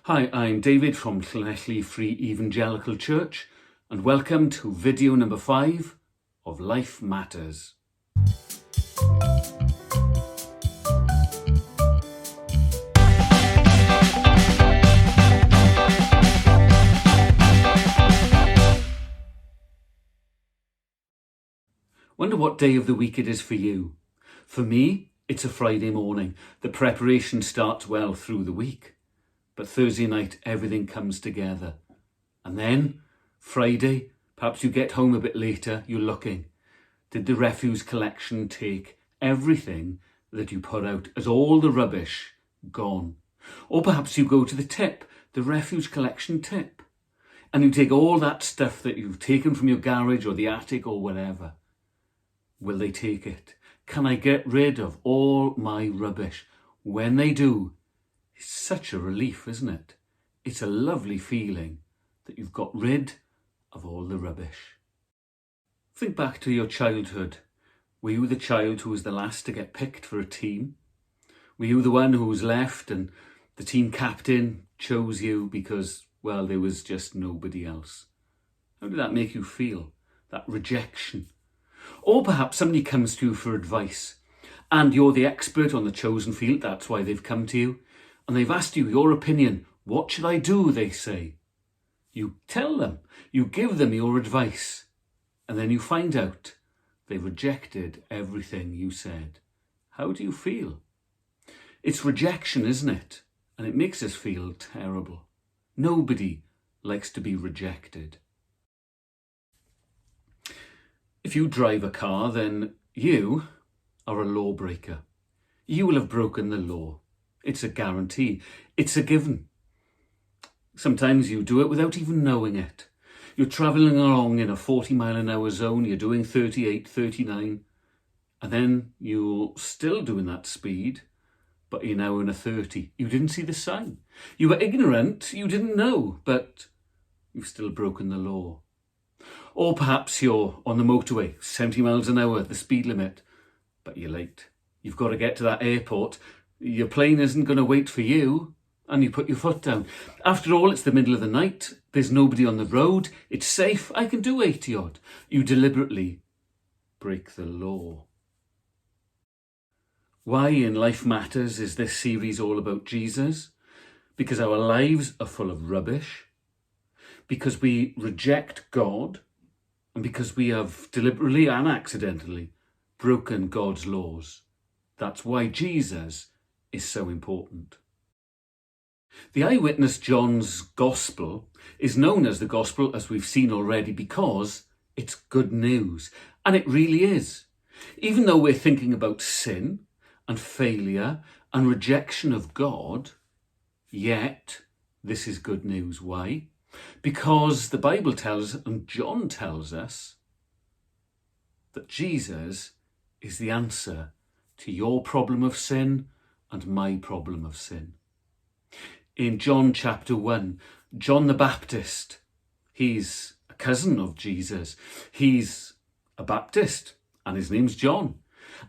Hi, I'm David from Llanelli Free Evangelical Church, and welcome to video number 5 of Life Matters. Wonder what day of the week it is for you. For me, it's a Friday morning. The preparation starts well through the week. But Thursday night, everything comes together. And then, Friday, perhaps you get home a bit later, you're looking. Did the refuse collection take everything that you put out? Is all the rubbish gone? Or perhaps you go to the tip, the refuse collection tip, and you take all that stuff that you've taken from your garage or the attic or whatever. Will they take it? Can I get rid of all my rubbish? When they do, it's such a relief, isn't it? It's a lovely feeling that you've got rid of all the rubbish. Think back to your childhood. Were you the child who was the last to get picked for a team? Were you the one who was left and the team captain chose you because, well, there was just nobody else? How did that make you feel? That rejection? Or perhaps somebody comes to you for advice and you're the expert on the chosen field, that's why they've come to you, and they've asked you your opinion. What should I do, they say. You tell them, you give them your advice, and then you find out they've rejected everything you said. How do you feel? It's rejection, isn't it? And it makes us feel terrible. Nobody likes to be rejected. If you drive a car, then you are a lawbreaker. You will have broken the law. It's a guarantee. It's a given. Sometimes you do it without even knowing it. You're travelling along in a 40-mile-an-hour zone, you're doing 38, 39, and then you're still doing that speed, but you're now in a 30. You didn't see the sign. You were ignorant, you didn't know, but you've still broken the law. Or perhaps you're on the motorway, 70 miles an hour, the speed limit, but you're late. You've got to get to that airport. Your plane isn't going to wait for you, and you put your foot down. After all, it's the middle of the night. There's nobody on the road. It's safe. I can do 80 odd. You deliberately break the law. Why in Life Matters is this series all about Jesus? Because our lives are full of rubbish, because we reject God, and because we have deliberately and accidentally broken God's laws. That's why Jesus is so important. The eyewitness John's Gospel is known as the Gospel, as we've seen already, because it's good news. And it really is. Even though we're thinking about sin and failure and rejection of God, yet this is good news. Why? Because the Bible tells, and John tells us, that Jesus is the answer to your problem of sin and my problem of sin. In John chapter 1, John the Baptist, he's a cousin of Jesus. He's a Baptist and his name's John.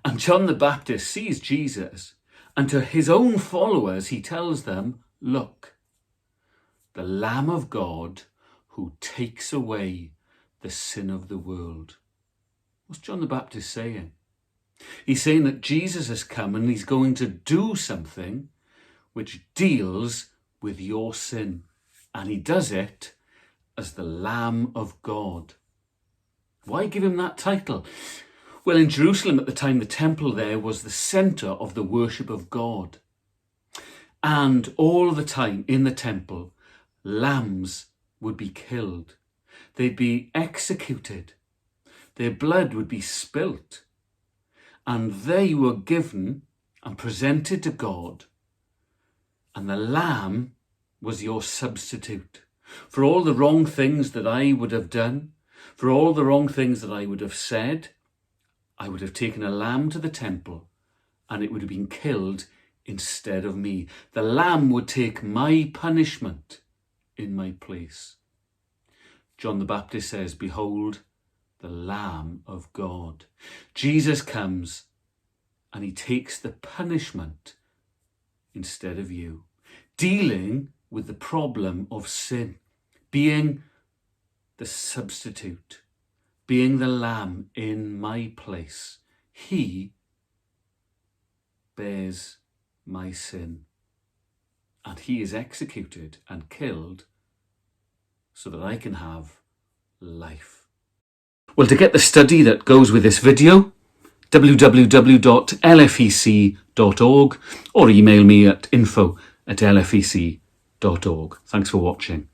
And John the Baptist sees Jesus, and to his own followers he tells them, look, the Lamb of God who takes away the sin of the world. What's John the Baptist saying? He's saying that Jesus has come and he's going to do something which deals with your sin. And he does it as the Lamb of God. Why give him that title? Well, in Jerusalem at the time, the temple there was the centre of the worship of God. And all the time in the temple, lambs would be killed. They'd be executed. Their blood would be spilt. And they were given and presented to God. And the lamb was your substitute for all the wrong things that I would have done, for all the wrong things that I would have said. I would have taken a lamb to the temple and it would have been killed instead of me. The lamb would take my punishment in my place. John the Baptist says, behold, the Lamb of God. Jesus comes and he takes the punishment instead of you, dealing with the problem of sin, being the substitute, being the lamb in my place. He bears my sin, and he is executed and killed so that I can have life. Well, to get the study that goes with this video, www.lfec.org, or email me at info@lfec.org. Thanks for watching.